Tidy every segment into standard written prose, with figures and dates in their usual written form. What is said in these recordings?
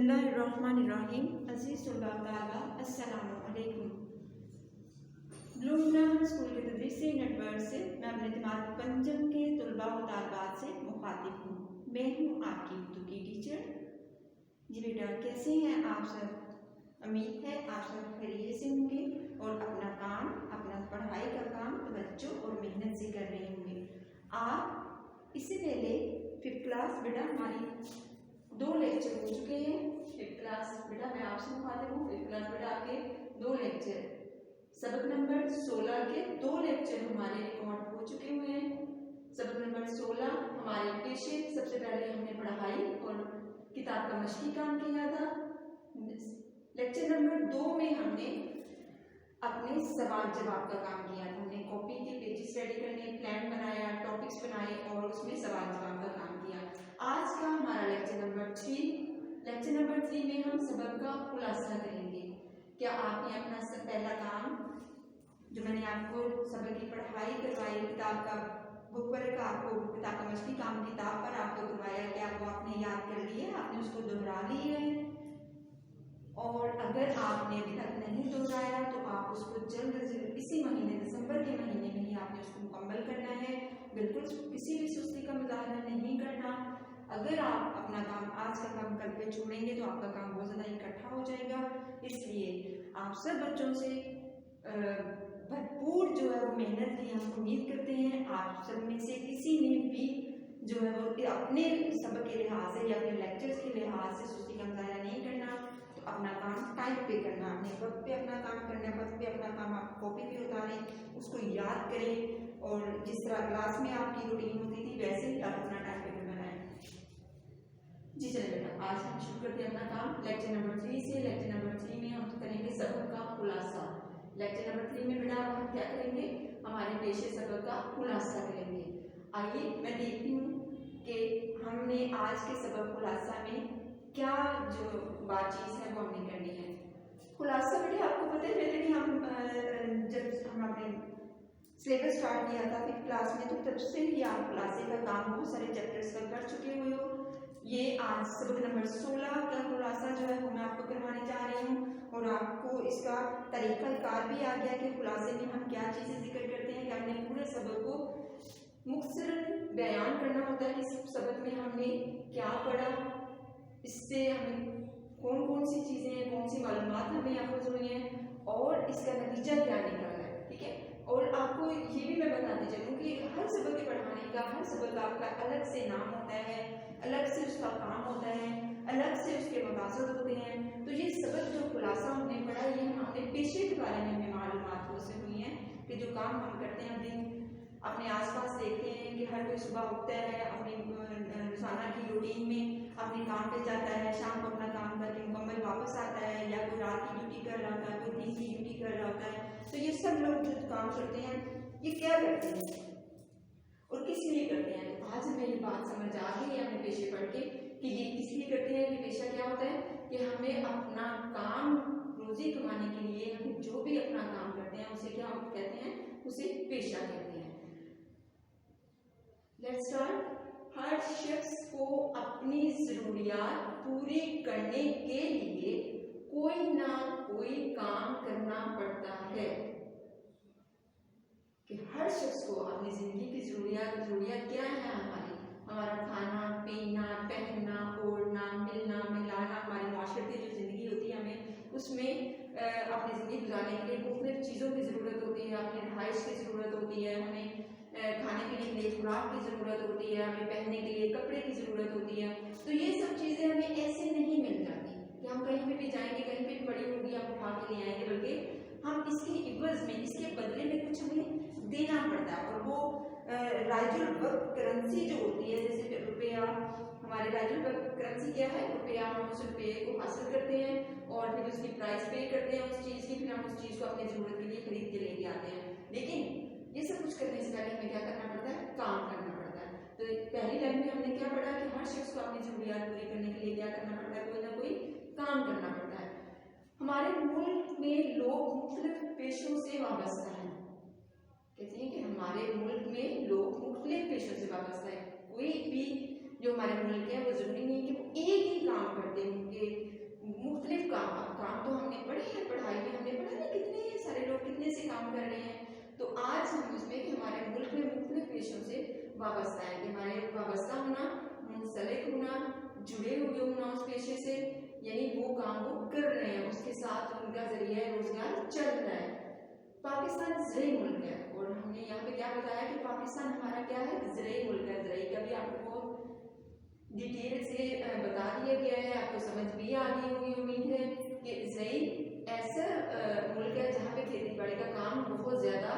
बिस्मिल्लाहिर्रहमानिर्रहीम। अज़ीज़ तलबा अस्सलामु अलैकुम। ब्लूम ग्रामर स्कूल के तदरीसी नेटवर्क से मैं अपने दिमाग पंजम के तलबा व तालिबात से मुखातिब हूँ। मैं हूँ आपकी उर्दू की टीचर। जी बेटा, कैसे हैं आप सब? उम्मीद है आप सब खैरियत से होंगे और अपना काम, अपना पढ़ाई का काम तवज्जो और मेहनत से कर रहे होंगे। आप इससे पहले 5th क्लास बेटा हमारी 2 लेक्चर हो चुके हैं। 5th क्लास बेटा मैं आपसे मुखातिब हूँ। 5th क्लास बेटा आपके 2 लेक्चर, सबक नंबर 16 के 2 लेक्चर हमारे रिकॉर्ड हो चुके हुए हैं। सबक नंबर 16 हमारे पेशे, सबसे पहले हमने पढ़ाई और किताब का मश्की काम किया था। लेक्चर नंबर 2 में हमने अपने सवाल जवाब का काम किया था। हमने कॉपी के पेजेस रेडी करने, प्लान बनाया, टॉपिक्स बनाए और उसमें सवाल जवाब का काम किया। आज का हमारा लेक्चर नंबर 3 में हम सबक का खुलासा करेंगे। क्या आपने अपना पहला काम जो मैंने आपको सबक की पढ़ाई करवाई, किताब का बुक वर्क आपको किताब का मश्की काम किताब पर आपको करवाया, क्या वो आपने याद कर लिया, आपने उसको दोहरा लिया है? और अगर आपने अभी तक नहीं दोहराया तो आप उसको जल्द से जल्द इसी महीने, दिसंबर के महीने में ही आपने उसको मुकम्मल करना है। बिल्कुल किसी भी सुस्ती का मुजाहरा नहीं करना। अगर आप अपना काम आज का काम कल पे छोड़ेंगे तो आपका काम बहुत ज़्यादा इकट्ठा हो जाएगा। इसलिए आप सब बच्चों से भरपूर जो है वो मेहनत की हम उम्मीद करते हैं। आप सब में से किसी ने भी जो है वो अपने सबक के लिहाज से या अपने लेक्चर्स के लिहाज से सुस्ती का मुजाहरा नहीं करना। तो अपना काम टाइम पे करना, अपने वक्त पे अपना काम करना, वक्त पे अपना काम आप कॉपी पे उतारें, उसको याद करें और जिस तरह क्लास में आपकी रूटीन होती थी वैसे ही आप अपना टाइम टेबल बनाएं। जी चलिए बेटा, आज हम शुरू करते हैं अपना काम लेक्चर नंबर 3 से। लेक्चर नंबर 3 में हम करेंगे सबक का खुलासा। लेक्चर नंबर 3 में बेटा हम क्या करेंगे? हमारे पेशे सबक का खुलासा करेंगे। आइए मैं देखती हूँ कि हमने आज के सबक खुलासा में क्या जो बातचीत है वो हमने करनी है। खुलासा बेटे आपको पता है पहले भी हम जब हम अपने सिलेबस स्टार्ट किया था 5th क्लास में तो तब से ही आप खुलासे का काम बहुत सारे चैप्टर्स का कर चुके हुए हो। ये आज सबक नंबर 16 का खुलासा जो है वो मैं आपको करवाने जा रही हूँ और आपको इसका तरीक़ाकार भी आ गया कि खुलासे में हम क्या चीज़ें जिक्र करते हैं कि हमने पूरे सबक को मुख्तसरन बयान करना होता है कि सबक में हमने क्या पढ़ा, इससे हमें कौन कौन सी चीज़ें हैं, कौन सी मालूमात हमें हासिल हुई हैं और इसका नतीजा क्या निकला है। ठीक है, और आपको ये भी मैं बताती चलूँ कि हर सबक के पढ़ाने का, हर सबक आपका अलग से नाम होता है, अलग से उसका काम होता है, अलग से उसके मकासद होते हैं। तो ये सबक जो खुलासा हमने पढ़ा ये हमने पेशे के बारे में हमें मालूमात हासिल हुई हैं कि जो काम हम करते हैं दिन अपने आसपास देखते हैं कि हर कोई सुबह उठता है, अपनी रोजाना की रूटीन में अपने काम पे जाता है, शाम को अपना काम करके मुकम्मल वापस आता है, या कोई रात की ड्यूटी कर रहा होता है, कोई दिन की ड्यूटी कर रहा होता है। तो ये सब लोग जो काम करते हैं ये क्या करते हैं और किस लिए करते हैं? तो आज हमें ये बात समझ आ गई है अपने पेशे पढ़ के कि ये किस लिए करते हैं। ये पेशा क्या होता है कि हमें अपना काम रोजी कमाने के लिए हम जो भी अपना काम करते हैं उसे क्या कहते हैं? उसे पेशा कहते हैं। Let's start. हर शख्स को अपनी जरूरियात पूरी करने के लिए कोई ना कोई काम करना पड़ता है। कि हर शख्स को अपनी जिंदगी की जरूरियात क्या है? हमारा खाना पीना, पहनना, ओढ़ना, मिलना मिलाना, हमारी माशरती जो जिंदगी होती है हमें उसमें अपनी ज़िंदगी गुजारने के लिए मुख्तलिफ चीज़ों की ज़रूरत होती है। अपनी रहाइश की ज़रूरत होती है, हमें खाने पीने के लिए खुराक की ज़रूरत होती है, हमें पहनने के लिए कपड़े की ज़रूरत होती है। तो ये सब चीज़ें हमें ऐसे नहीं मिल जाती कि हम कहीं पे भी जाएंगे, कहीं पे भी पड़ी होगी हम उठा के ले आएंगे, बल्कि हम इसके इवज़ में, इसके बदले में कुछ हमें देना पड़ता है। और वो राइजुल वक्त करेंसी जो होती है, जैसे रुपया, हमारे राइजुल वक्त करेंसी क्या है? रुपया। हम उस रुपये को हासिल करते हैं और फिर उसकी प्राइस पे करते हैं उस चीज़ की, फिर हम उस चीज़ को अपनी ज़रूरत के लिए खरीद के लेके आते हैं। लेकिन ये सब कुछ करने से पहले हमें क्या करना पड़ता है? काम करना पड़ता है। तो पहली लाइन में हमने क्या पढ़ा कि हर शख्स को अपनी जरूरियात पूरी करने के लिए क्या करना पड़ता है? कोई ना कोई काम करना पड़ता है। हमारे मुल्क में लोग मुख्तलिफ पेशों से वाबस्ता हैं। कहते हैं कि हमारे मुल्क में लोग मुख्तलिफ पेशों से वाबस्ता है। कोई भी जो हमारे मुल्क है वो जरूरी नहीं कि वो एक ही काम करते होंगे। यानी वो काम वो कर रहे हैं, उसके साथ उनका जरिया रोजगार चल रहा है। पाकिस्तान ज़रई मुल्क है और हमने यहाँ पे क्या बताया कि पाकिस्तान हमारा क्या है, ज़रई मुल्क है। ज़रई का भी आपको डिटेल से बता दिया गया है, आपको समझ भी आ गई होगी उम्मीद है कि ज़रई ऐसा मुल्क है जहाँ पे खेती बाड़ी का काम बहुत ज़्यादा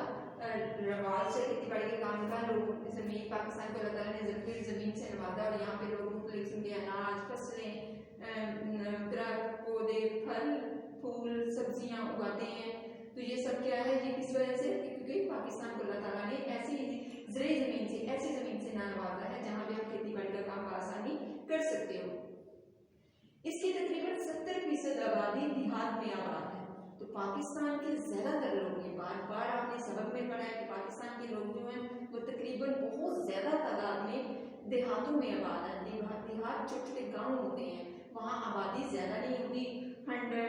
रवाज है। खेती बाड़ी के काम का लोग ज़मीन, पाकिस्तान को अल्लाह ताला ने ज़मीन से नवाजा और यहाँ पे लोग मुख्तलिफ किस्म के अनाज, फसलें, दरख्त, पौधे, फल, फूल, सब्जियाँ उगाते हैं। तो ये सब क्या है, ये किस वजह से, क्योंकि पाकिस्तान को अल्लाह ताला ने ऐसी ज़रई ज़मीन से, ऐसी ज़मीन से नवाजा है जहाँ पे आप खेती बाड़ी का काम आसानी कर सकते हो। इसकी तकरीबन 70% आबादी देहात में आबाद है। तो पाकिस्तान के ज़्यादातर लोग, ये बार बार आपने सबक में पढ़ा है कि पाकिस्तान के लोग जो हैं वो तकरीबन बहुत ज़्यादा तादाद में देहातों में आबाद है। देहात छोटे छोटे गाँव होते हैं, वहाँ आबादी ज़्यादा नहीं होती, 100,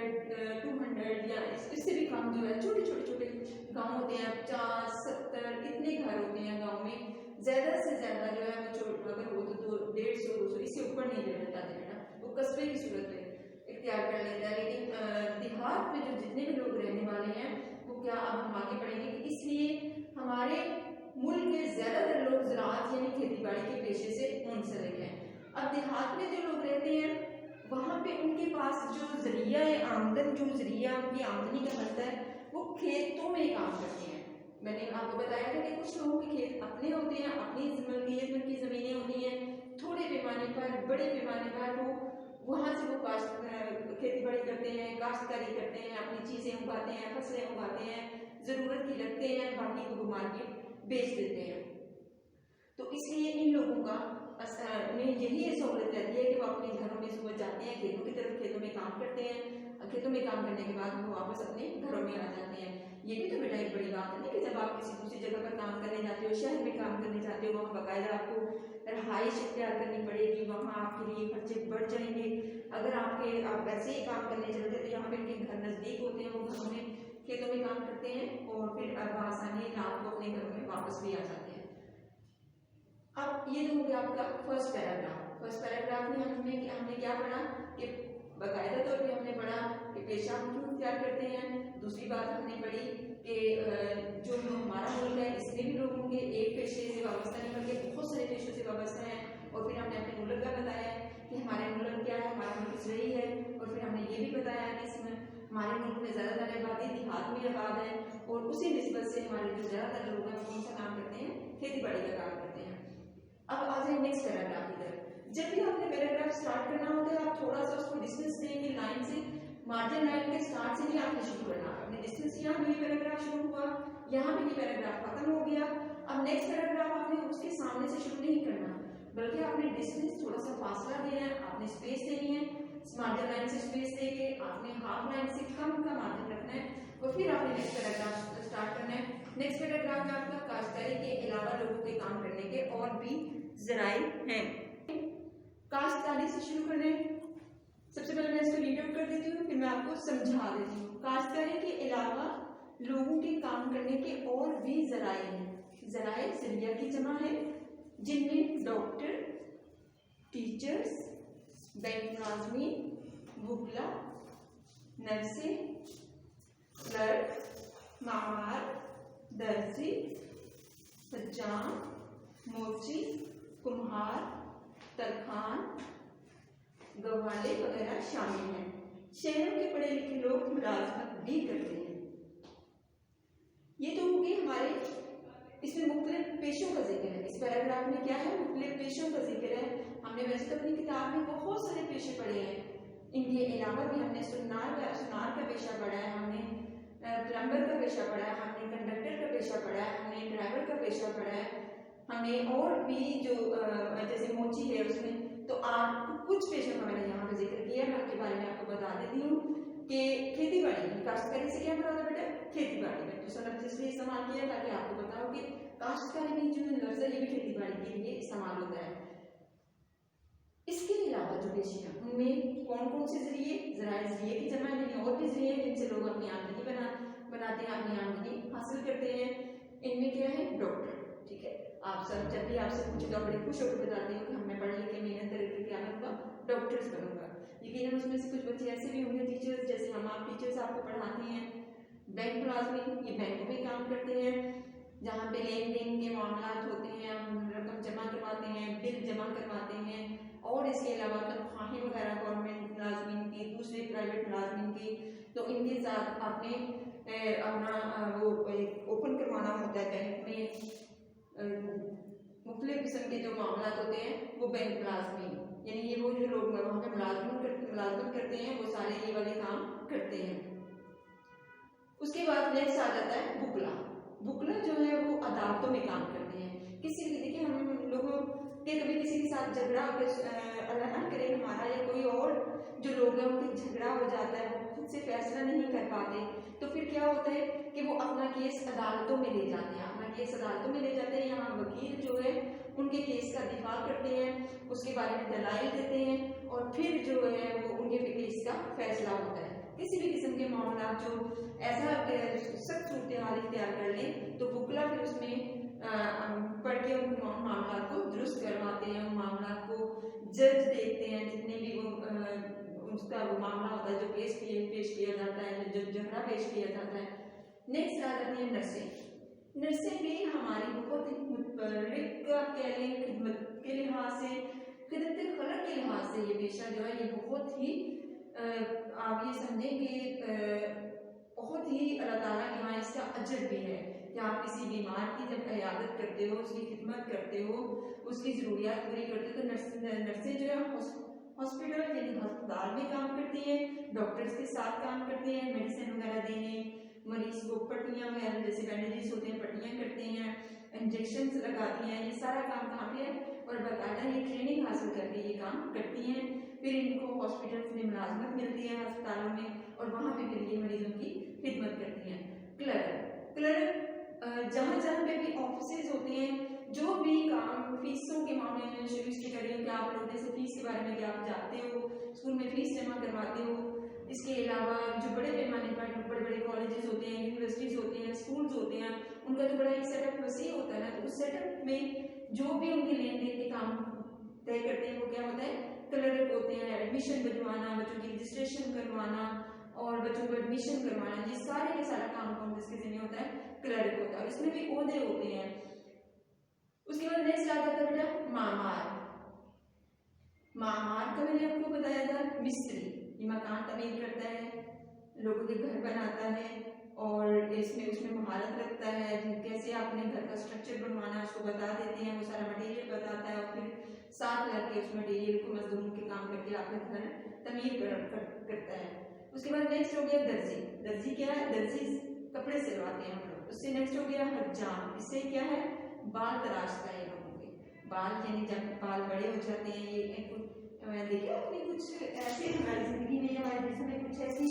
200 या इससे भी कम जो है छोटे छोटे गाँव होते हैं, 50, 70 इतने घर होते हैं गाँव में। ज़्यादा से ज़्यादा जो है वो अगर हो तो 150, 200, इससे ऊपर नहीं रहता बेटा, वो कस्बे की सूरत में इख्तियार कर लेता है। लेकिन देहात में जो जितने भी लोग रहने वाले हैं वो क्या, अब हम आगे बढ़ेंगे कि इसलिए हमारे मुल्क के ज़्यादातर लोग ज़राअत यानी खेती बाड़ी के पेशे से मुंसलिक हैं। अब देहात में जो लोग रहते हैं वहाँ पे उनके पास जो ज़रिया आमदन, जो ज़रिया उनकी आमदनी का बनता है वो खेतों में काम करते हैं। मैंने आपको बताया था कि कुछ लोगों के खेत अपने होते हैं, अपनी मलकियत में उनकी ज़मीनें होती हैं, थोड़े पैमाने पर, बड़े पैमाने पर वो वहाँ से वो खेती बाड़ी करते हैं, काश्तकारी करते हैं, अपनी चीज़ें उगाते हैं, फसलें उगाते हैं, ज़रूरत की रखते हैं, बाकी को मार्केट बेच देते हैं। तो इसलिए इन लोगों का में यही सहूलत रहती है कि वो अपने घरों में सुबह जाते हैं, खेतों की तरफ, खेतों में काम करते हैं, खेतों में काम करने के बाद वो वापस अपने घरों में आ जाते हैं। ये भी तो बेटा एक बड़ी बात है ना कि जब आप किसी दूसरी जगह पर काम करने जाते हो, शहर में काम करने जाते हो, वहाँ बाकायदा आपको रहाइश इख्तियार करनी पड़ेगी, वहाँ आपके लिए खर्चे बढ़ जाएंगे। अगर आप ऐसे ही काम करने चलते तो यहाँ पे इनके घर नज़दीक होते हैं, वो घरों में खेतों में काम करते हैं और फिर आसानी रात को अपने घरों में वापस भी आ जाते हैं। अब ये तो हो गया आपका फर्स्ट पैराग्राफ। फर्स्ट पैराग्राफ में हमने क्या पढ़ा कि बाकायदा तौर पे हमने पढ़ा कि पेशा हम क्यों इख्तियार करते हैं। दूसरी बात हमने पढ़ी कि जो हमारा मुल्क है इसमें भी लोग होंगे एक पेशे से वाबस्ता नहीं बल्कि बहुत सारे पेशों से वाबस्ता हैं। और फिर हमने अपने मुल्क का बताया कि हमारे मुल्क क्या है, हमारा मुल्क ज़रई है। और फिर हमने ये भी बताया कि इसमें हमारे मुल्क में ज़्यादातर आबादी देहात में आबाद है और उसी निस्बत से हमारे जो ज़्यादातर लोग हैं वो कौन सा काम करते हैं, खेती बाड़ी का काम करते हैं। अब आ जाए नेक्स्ट पैराग्राफ की तरफ। जब भी आपने पैराग्राफ स्टार्ट करना होता है आप थोड़ा सा उसको डिस्टेंस देंगे, लाइन से, मार्जिन लाइन के स्टार्ट से ही आपने शुरू करना। अपने डिस्टेंस यहाँ भी पैराग्राफ शुरू हुआ, यहाँ भी पैराग्राफ खत्म हो गया। अब नेक्स्ट पैराग्राफ आपने उसके सामने से शुरू नहीं करना बल्कि आपने डिस्टेंस थोड़ा सा फासला देना है, आपने स्पेस देनी है। मार्जिन लाइन से स्पेस देके आपने हाफ लाइन से कम का मार्जिन रखना है और फिर आपने नेक्स्ट पैराग्राफ स्टार्ट करना है। नेक्स्ट पैराग्राफ में आपका काश्तकारी के अलावा लोगों के काम करने के और भी ज़राए हैं। काश्तकारी से शुरू करें। सबसे पहले मैं इसको रीड आउट कर देती हूँ, फिर मैं आपको समझा देती हूँ। काश्तकारी के अलावा लोगों के काम करने के और भी ज़राए हैं। ज़राए ज़रिया की जमा है जिनमें डॉक्टर, टीचर्स, बैंक मुलाजमीन, वुकला, नर्सें, क्लर्क, मामार, दर्जी, हजाम, मोची, कुम्हार, तरखान, गवाले वगैरह शामिल हैं। शहरों के पढ़े लिखे लोग मुलाजमत भी करते हैं। ये तो होगी हमारे, इसमें मुख्तलिफ पेशों का जिक्र है। इस पैराग्राफ में क्या है, मुख्तलिफ पेशों का जिक्र है। हमने वैसे तो अपनी किताब में बहुत सारे पेशे पढ़े हैं, इनके अलावा भी हमने सुनार का पेशा पढ़ा है, हमने प्लम्बर का पेशा पढ़ा है, हमने कंडक्टर का पेशा पढ़ा है, हमने ड्राइवर का पेशा पढ़ा है, हमने और भी जो जैसे मोची है उसमें। तो आप कुछ पेशों का मैंने यहाँ पे जिक्र किया, मैं आपके बारे में आपको बता देती हूँ कि खेती बाड़ी में काश्तकारी से क्या मुराद है बेटा, खेती बाड़ी में दूसरा लफ्ज़ इसलिए इस्तेमाल किया ताकि आपको पता हो कि काश्तकारी में जो लफ्ज़ है ये भी खेती बाड़ी के लिए इस्तेमाल होता है। इसके अलावा जो पेशे हैं उनमें कौन कौन से जरिए, ज़राए की जमा यानी और भी जरिए जिनसे लोग अपनी आमदनी बनाते हैं, अपनी आमदनी हासिल करते हैं। इनमें क्या है, डॉक्टर। ठीक है, आप सब जब भी आपसे पूछे तो बड़े खुश होकर बताते हो कि हमने पढ़ लिख के मेहनत करके क्या बनूंगा, डॉक्टर्स बनूंगा। यकीनन उसमें से कुछ बच्चे ऐसे भी होंगे टीचर्स, जैसे हम आप टीचर्स आपको पढ़ाते हैं। बैंक मुलाजमीन, ये बैंकों में काम करते हैं, जहाँ पे लेन देन के मामला होते हैं, हम रकम जमा करवाते हैं, बिल जमा करवाते हैं, और इसके अलावा तनख्वाहें वगैरह गवर्नमेंट मुलाजमीन की, दूसरे प्राइवेट मुलाजमीन की, तो इनके साथ आपने अपना वो ओपन करवाना होता है बैंक में। मुख्तलिफ किस्म के जो मामला होते हैं वो बैंक मुलाजमीन, यानी ये वो जो लोग वहाँ पे मुलाजमत करते हैं वो सारे ये वाले काम करते हैं। उसके बाद नेक्स्ट आ जाता है बुकला। बुकला जो है वो अदालतों में काम करते हैं। किसी देखिए हम लोगों के कभी किसी के साथ झगड़ा अल्लाह ना करे हमारा या कोई और जो लोग हैं उनके झगड़ा हो जाता है, वो खुद से फैसला नहीं कर पाते, तो फिर क्या होता है कि वो अपना केस अदालतों में ले जाते हैं, अपना केस अदालतों में ले जाते हैं। यहाँ वकील जो है उनके केस का दिफा करते हैं, उसके बारे में दलाइल देते हैं, और फिर जो है वो उनके केस का फैसला होता है। किसी भी किस्म के मामला जो ऐसा सख्त सूरत हाल इख्तियार कर लें तो बुकला फिर उसमें पढ़ के उन मामला को दुरुस्त करवाते हैं, उन मामला को जज देखते हैं, जितने भी वो उसका वो मामला होता है जो पेश किया जाता है, जो झगड़ा पेश किया जाता है। नेक्स्ट आ जाती है नर्सें। नर्सें भी हमारी बहुत ही मुतबर्रिक आप कह लें, खिदमत के लिहाज से, खिदमत खलक के लिहाज से ये पेशा जो है ये बहुत ही आप ये समझें कि बहुत ही अल्लाह ताला के यहाँ इसका अजर भी है कि आप किसी बीमार की जब इयादत करते हो, उसकी खिदमत करते हो, उसकी ज़रूरियात पूरी करते हो, तो नर्सें जो है हॉस्पिटल यानी अस्पताल में काम करती हैं, डॉक्टर्स के साथ काम करती हैं, मेडिसिन वगैरह देने, मरीज को पट्टियाँ वगैरह जैसे बैंडेजेस होते हैं पट्टियाँ करती हैं, इंजेक्शन लगाती हैं, ये सारा काम कहाँ पे है, और बाकायदा ये ट्रेनिंग हासिल करके ये काम करती हैं। फिर इनको हॉस्पिटल्स में मुलाजमत मिलती है, अस्पतालों में, और वहाँ पे फिर ये मरीजों की खिदमत करती हैं। क्लर्क जहाँ जहाँ पे भी ऑफिसेज होते हैं, जो भी काम फीसों के मामले में शुरू से करें कि आप लोग जैसे फीस के बारे में क्या आप जानते हो, स्कूल में फीस जमा करवाते हो। इसके अलावा जो बड़े पैमाने पर बड़े बड़े कॉलेजेस होते हैं, यूनिवर्सिटीज़ होते हैं, स्कूल्स होते हैं, उनका तो बड़ा एक सेटअप वसी होता है ना, तो उस सेटअप में जो भी उनके लेन देन के काम तय करते हैं वो क्या होता है, क्लर्क होते हैं। एडमिशन बनवाना, बच्चों की रजिस्ट्रेशन करवाना और बच्चों को एडमिशन करवाना, ये सारे के सारा काम कौन जिसके ज़िम्मे होता है, क्लर्क होता है, और इसमें भी ओहदे होते हैं। उसके बाद नेक्स्ट आ जाता है बेटा मामार। मामार का मैंने आपको बताया था मिस्त्री, ये मकान तमीर करता है, लोगों के घर बनाता है, और इसमें उसमें महारत रखता है, कैसे आपने घर का स्ट्रक्चर बनवाना उसको बता देते हैं, वो सारा मटेरियल बताता है, और फिर साथ लग उस मटेरियल को मजदूरों के काम करके आपका घर तमीर करता है। उसके बाद नेक्स्ट हो गया दर्जी। दर्जी क्या है, दर्जी कपड़े सिलवाते हैं हम लोग। उससे नेक्स्ट हो गया हज्जाम, इससे क्या है, बाल तराशता है लोगों के बाल, यानी जब बाल बड़े हो जाते हैं, ये देखिए अपनी कुछ ऐसे हमारी जिंदगी में हमारे जिसम में कुछ ऐसी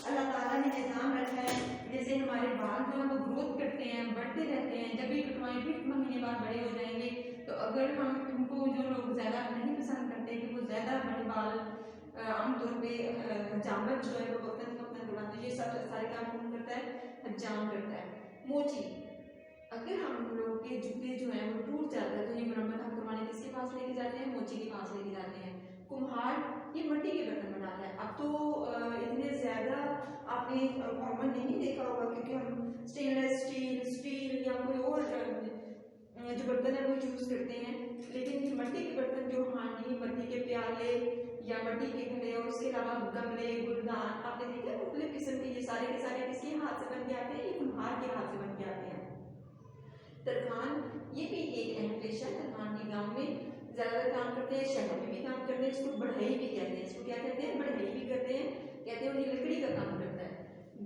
अल्लाह ताला ने निज़ाम रखा है, जैसे हमारे बाल जो है वो ग्रोथ करते हैं, बढ़ते रहते हैं, जब भी कटवाएं फिर महीने बाद बड़े हो जाएंगे। तो अगर हम उनको जो लोग ज़्यादा नहीं पसंद करते कि वो ज़्यादा बड़े बाल आमतौर पर हजामत जो है वो वक्तन करवाते हैं, ये सब सारे काम कौन करता है, हजाम करता है। मोची, अगर हम लोग के जूते जो है वो टूट जाता है तो ये मरम्मत हम करवाने किसके पास लेके जाते हैं, मोची के पास लेके जाते हैं। कुम्हार ये मिट्टी के बर्तन बनाता है। अब तो इतने ज़्यादा आपने कॉमन नहीं देखा होगा, क्योंकि हम स्टेनलेस स्टील या कोई और जो बर्तन है वो यूज़ करते हैं, लेकिन मिट्टी के बर्तन जो हांडी, मिट्टी के प्याले या मिट्टी के घड़े, और उसके अलावा गमले, गुलदान, आपने देखा मुख्तलिफ किस्म के, ये सारे के सारे किसके हाथ से बन के आते हैं, ये कुम्हार के हाथ से बन के आते हैं। तरखान, ये भी एक अहम पेशा है। तरखान के गाँव में ज़्यादातर काम करते हैं, शहर में भी काम करते हैं, इसको बढ़ई भी कहते हैं, इसको क्या कहते हैं, बढ़ई भी करते हैं, कहते हैं ये लकड़ी का काम करता है।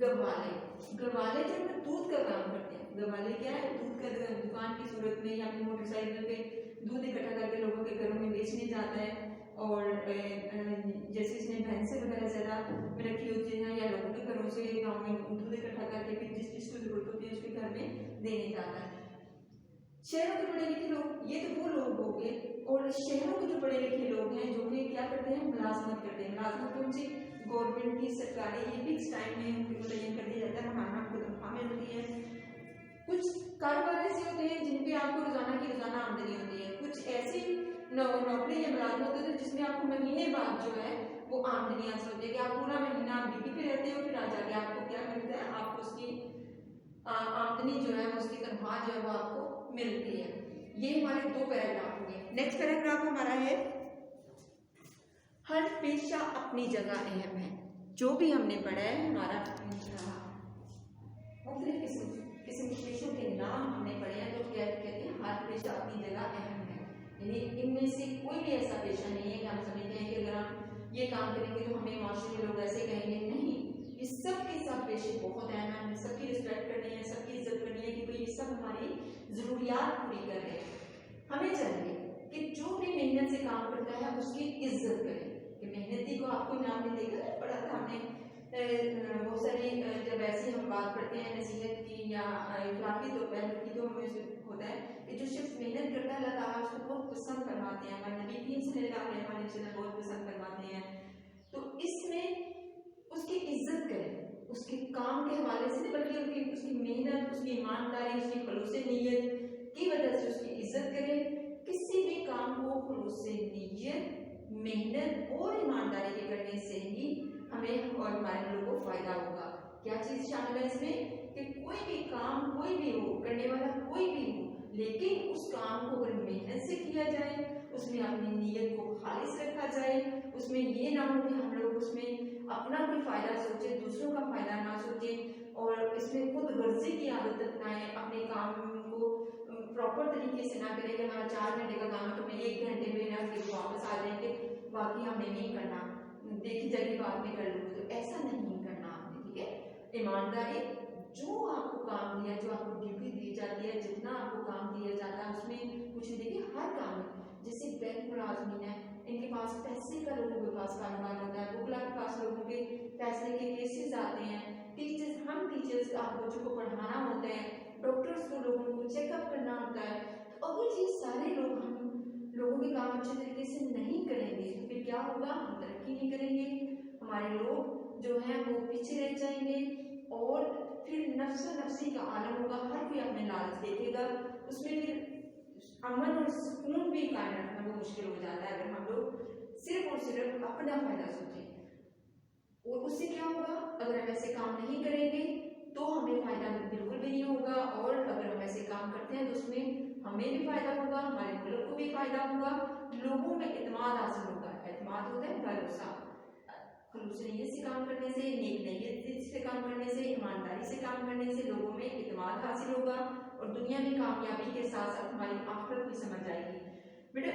गवाले, गवाले जो है दूध का काम करते हैं। गवाले क्या है, दूध का दुकान की सूरत में या अपनी मोटरसाइकिल पे दूध इकट्ठा करके लोगों के घरों में बेचने जाता है, और जैसे इसने भैंसें वगैरह ज़्यादा रखी होती हैं या लोगों के घरों से गाँव में दूध इकट्ठा करके फिर जिस जिसको जरूरत होती है उसके घर में देने जाता है। शहरों के पढ़े लिखे लोग, ये तो वो लोग हो गए, और शहरों के जो पढ़े लिखे लोग हैं जो कि क्या करते हैं, मुलाजमत करते हैं। मुलाजमत उनसे गवर्नमेंट की सरकारी ये फिक्स टाइम में उनको मुतय्यन कर दिया जाता है, महाना उनको तनख्वाह मिलती है। कुछ कारोबार ऐसे होते हैं जिन पे आपको रोजाना की रोजाना आमदनी होती है, कुछ ऐसी नौकरी या मुलाजमत होती है जिसमें आपको महीने बाद जो है वो आमदनी। आप सोचिए कि आप पूरा महीना ड्यूटी पे रहते हो, फिर आ जाके आपको क्या मिलता है, आपको उसकी आमदनी जो है, उसकी तनख्वाह जो है वो आपको मिलती है। ये हमारे दो पैराग्राफ हो गए। नेक्स्ट पैराग्राफ हमारा है हर पेशा अपनी जगह अहम है। जो भी हमने पढ़ा है हमारा मुख्तलिफ किस्म के पेशों के नाम हमने पढ़े हैं, तो क्या कहते हैं, हर पेशा अपनी जगह अहम है। यानी इनमें से कोई भी ऐसा पेशा नहीं है कि हम समझते हैं कि अगर हम ये काम करेंगे तो हमें माशरे में लोग ऐसे कहेंगे, नहीं, ये सब के सब पेशे बहुत अहम है, हमें सबकी रिस्पेक्ट करनी है, सबकी इज्जत करनी है, कि भाई ये सब हमारी जरूरियात पूरी कर रहे हैं। हमें चाहिए कि जो भी मेहनत से काम करता है उसकी इज्जत करें, कि मेहनती को आपको इनाम में देकर पढ़ा था हमने बहुत सारी, जब ऐसी हम बात करते हैं नसीहत की या इखलाकी तो पहलू की, तो हमें होता है कि जो शख्स मेहनत करता है अल्लाह ताला उसको बहुत पसंद फरमाते हैं। हमारे नबी भी सल्लल्लाहु अलैहि वसल्लम बहुत पसंद फरमाते हैं। तो इसमें उसकी इज्जत करें, उसके काम के हवाले से नहीं, बल्कि उसकी मेहनत, उसकी ईमानदारी, उसकी खुलूस नीयत की वजह से उसकी इज्जत करें। किसी भी काम को खुलूस नीयत, मेहनत और ईमानदारी के करने से ही हमें और हमारे लोगों को फायदा होगा। क्या चीज शामिल है इसमें, कि कोई भी काम कोई भी हो, करने वाला कोई भी हो, लेकिन उस काम को अगर मेहनत से किया जाए, उसमें अपनी नीयत को खालिस रखा जाए, उसमें ये ना हो कि हम लोग उसमें अपना कोई फायदा सोचे, दूसरों का फायदा ना सोचे, और इसमें खुद गर्जी की आदत अपनाएं, अपने काम को प्रॉपर तरीके से ना करें कि हमारा 4 घंटे का काम है तो मैं 1 घंटे में ना फिर वापस आ जाएंगे, बाकी हमने नहीं करना, देखी जाएगी बाद में कर लूँगी। तो ऐसा नहीं करना आपने, ठीक है। ईमानदारी, जो आपको काम दिया, जो आपको ड्यूटी दी जाती है, जितना आपको काम दिया जाता है उसमें कुछ नहीं। देखिए हर काम में, जैसे बैंक मुलाजमीन है, इनके पास पैसे का, लोगों के पास कारोबार होता है, बुकला के पास लोगों के पैसे के केसेस आते हैं, टीचर्स, हम टीचर्स आप बच्चों को पढ़ाना होता है, डॉक्टर्स को लोगों को चेकअप करना होता है। तो अगर ये सारे लोग, हम लोगों के काम अच्छे तरीके से नहीं करेंगे तो फिर क्या होगा, हम तरक्की नहीं करेंगे, हमारे लोग जो है वो पीछे रह जाएंगे, और फिर नफ्सी का आलम होगा, हर कोई अपने लालच देखेगा, उसमें फिर अमन और सुकून भी कायम रखना वो मुश्किल हो जाता है अगर हम लोग सिर्फ और सिर्फ अपना फायदा सोचें। और उससे क्या होगा, अगर हम ऐसे काम नहीं करेंगे तो हमें फायदा बिल्कुल भी नहीं होगा, और अगर हम ऐसे काम करते हैं तो उसमें हमें भी फायदा होगा, हमारे मुल्क को भी फायदा होगा, लोगों में इत्मीनान हासिल होगा। एतमाद होता है भरोसा, खुलूस नीयत से काम करने से, नेक नीयत से काम करने से, ईमानदारी से काम करने से लोगों में इत्मीनान हासिल होगा, और दुनिया में कामयाबी के साथ साथ हमारी आखिरत भी समझ आएगी। बेटा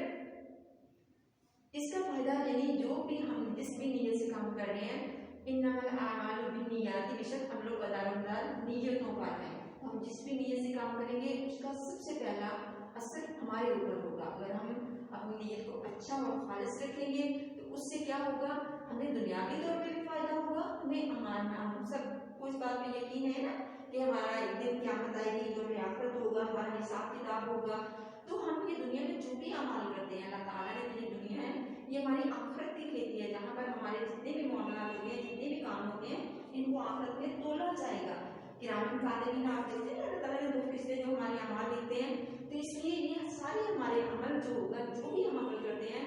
इसका फायदा, यानी जो भी हम जिस भी नीयत से काम कर रहे हैं, इन्नमल आमालु बिन्नियाति, बेशक हम लोग अदालतदार नीयतों पर हैं, हम जिस भी नीयत से काम करेंगे उसका सबसे पहला असर हमारे ऊपर होगा। अगर हम अपनी नीयत को अच्छा और खालिस रखेंगे तो उससे क्या होगा, हमें दुनियावी तौर पे भी फायदा होगा, हमें हम सबको इस बात में यकीन है ना कि हमारा एक दिन क़यामत आएगी, जो हमें आखिरत होगा, हमारा हिसाब किताब होगा। तो हम ये दुनिया में जो भी अमाल करते हैं, अल्लाह ताला ने ये दुनिया है, ये हमारी आखिरत की खेती है, जहाँ पर हमारे जितने भी मामला होते हैं, जितने भी काम होते हैं, इनको आखिरत में तोला जाएगा। किरामन कातिबीन आप देखते हैं, अल्लाह ताला ने 2 फरिश्ते जो हमारे अमाल लिखते हैं, तो इसलिए ये सारे हमारे अमल जो होगा, जो भी हम अमल करते हैं,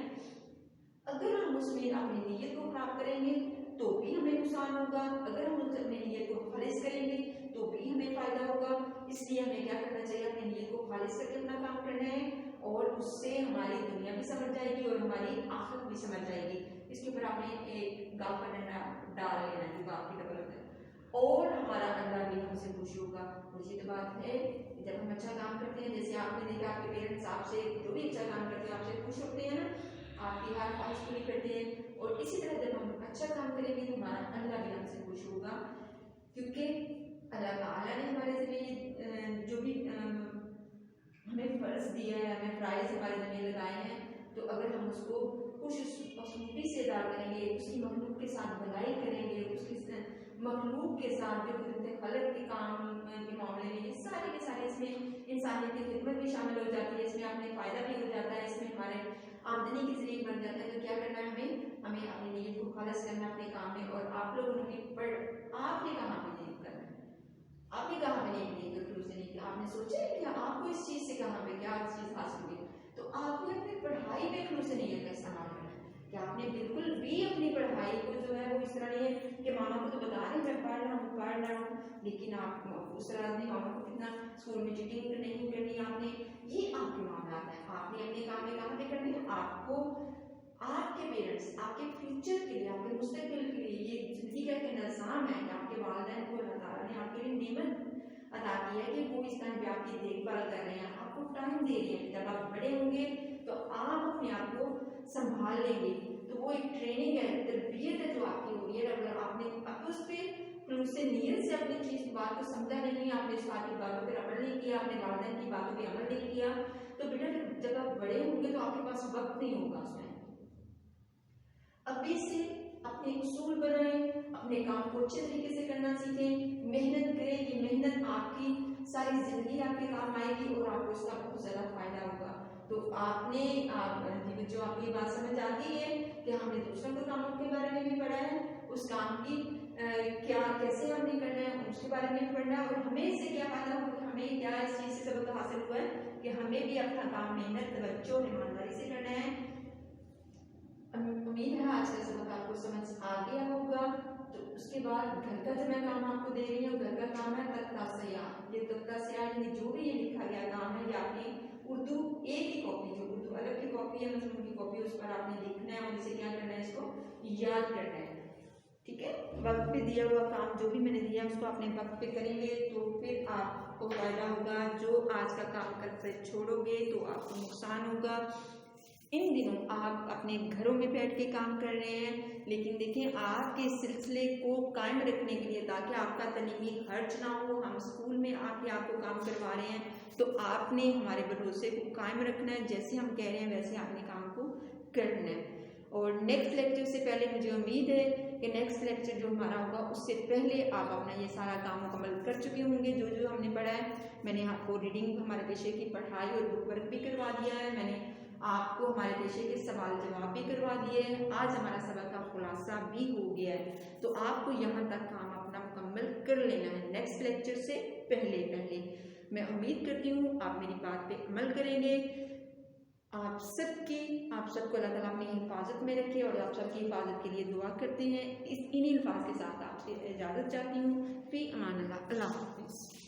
अगर हम उसमें अपनी नीयत को खराब करेंगे तो भी हमें नुकसान होगा, अगर हम अपनी नीयत को खालिस करेंगे तो भी हमें फायदा होगा। इसलिए हमें क्या करना चाहिए, अपनी नीयत को खालिस करके अपना काम करना है, और उससे हमारी दुनिया भी समझ जाएगी और हमारी आखिरत भी समझ जाएगी। इसके ऊपर आपने एक गाँव का डंडा डाल लेना, जो गाँव की डबल होता है, और हमारा अल्लाह भी हमसे खुश होगा। मुझे तो बात है, जब हम अच्छा काम करते हैं, जैसे आपने देखा आपके पेरेंट्स आपसे जो भी अच्छा काम करते हैं आपसे खुश होते हैं ना, आपकी हर ख्वाहिश पूरी करते हैं, और इसी तरह जब हम अच्छा काम करेंगे तो हमारा अल्लाह भी हमसे खुश होगा, क्योंकि अल्लाह ताला ने हमारे ज़रिए जो भी हमें फ़र्ज दिया है, हमें फ़राइज़ हमारे ज़मीन लगाए हैं, तो अगर हम उसको खुश खूबी से अदा करेंगे, उसकी मखलूक के साथ भलाई करेंगे, उसकी मखलूक के साथ जो खलक के काम के मामले में, ये सारे के सारे, इसमें इंसानियत की खिदमत भी शामिल हो जाती है, इसमें अपने फ़ायदा भी हो जाता है, इसमें हमारे आमदनी के जरिए बन जाता है। तो क्या करना है, हमें अपनी नीयत को खालिस करना अपने काम में। और आप लोगों ने आपने कहाँ पे नीयत करना है, आपने कहाँ पे नीयत खुलूस से नहीं, आपने सोचा है कि आपको इस चीज़ से कहाँ पे क्या चीज़ हासिल हुई, तो आपने अपनी पढ़ाई में खुलूस से नीयत का इस्तेमाल करना है। कि आपने बिल्कुल भी अपनी पढ़ाई को जो है वो इस तरह नहीं है कि मामा को तो बता रहे मैं पढ़ रहा हूँ, लेकिन आप उस तरह नहीं मामा को कितना स्कूल में चीटिंग नहीं करनी आपने, ये आपके मामला है। आपने अपने काम में कहाँ पे करनी है, आपको आपके पेरेंट्स आपके फ्यूचर के लिए, आपके मुस्तकबिल के लिए, ये जिंदगी का एक निज़ाम है कि आपके वालिदैन को अल्लाह ताला ने आपके लिए नेमत अदा की है कि वो इस टाइम पे आपकी देखभाल कर रहे हैं, आपको टाइम दे रहे हैं। जब आप बड़े होंगे तो आप अपने आप को संभाल लेंगे, तो वो एक ट्रेनिंग है, तरबियत है जो आपकी हो रही है। अगर आपने अब उस पर उससे नीयत से अपनी चीज बात को समझा नहीं, आपने इस बात की बातों पर अमल नहीं किया, आपने वालिदैन की बातों पर अमल नहीं किया, तो बेटा जब आप बड़े होंगे तो आपके पास वक्त नहीं होगा उसमें। अभी से अपने उसूल बनाएं, अपने काम को अच्छे तरीके से करना सीखें, मेहनत करें। ये मेहनत आपकी सारी जिंदगी आपके काम आएगी और आपको इसका बहुत ज़्यादा फायदा होगा। तो आपने जो आपको ये बात समझ आती है कि हमने दूसरों के कामों के बारे में भी पढ़ा है, उस काम की क्या कैसे हमने करना है उसके बारे में भी पढ़ना है, और हमें इससे क्या फायदा होगा, हमें क्या इस चीज़ से सबक हासिल हुआ है कि हमें भी अपना काम मेहनत तवज्जो और ईमानदारी से करना है। उम्मीद है आज का सबक आपको समझ आ गया होगा। तो उसके बाद घर का जो मैं काम आपको दे रही हूँ, घर का काम है तख्ता स्याह। ये तख्ता स्याह यानी जो भी ये लिखा गया काम है, ये आपने उर्दू एक ही कॉपी, जो उर्दू अलग की कॉपी है मतलब उनकी कॉपी, उस पर आपने लिखना है और इसे क्या करना है, इसको याद करना है। ठीक है, वक्त पे दिया हुआ काम जो भी मैंने दिया उसको आपने वक्त पे करेंगे तो फिर आपको फायदा होगा। जो आज का काम करते छोड़ोगे तो आपको नुकसान होगा। इन दिनों आप अपने घरों में बैठ के काम कर रहे हैं, लेकिन देखिए आपके सिलसिले को कायम रखने के लिए, ताकि आपका तलीमी खर्च ना हो, हम स्कूल में आके आपको काम करवा रहे हैं, तो आपने हमारे भरोसे को कायम रखना है। जैसे हम कह रहे हैं वैसे आपने काम को करना है। और नेक्स्ट लेक्चर से पहले मुझे उम्मीद है कि नेक्स्ट लेक्चर जो हमारा होगा उससे पहले आप अपना ये सारा काम मुकम्मल कर चुके होंगे। जो जो हमने पढ़ा है, मैंने आपको रीडिंग हमारे पेशे की पढ़ाई और बुक वर्क भी करवा दिया है, मैंने आपको हमारे पेशे के सवाल जवाब भी करवा दिए हैं। आज हमारा सबक का खुलासा भी हो गया है, तो आपको यहाँ तक काम अपना मुकम्मल कर लेना है नेक्स्ट लेक्चर से पहले। मैं उम्मीद करती हूँ आप मेरी बात पे अमल करेंगे। आप सबको अल्लाह ताला अपनी हिफाजत में रखे और आप सबकी हिफाजत के लिए दुआ करते हैं। इन्हीं अल्फाज के साथ आपसे इजाज़त चाहती हूँ। फी अमान अल्लाह। अल्लाह हाफ़िज़।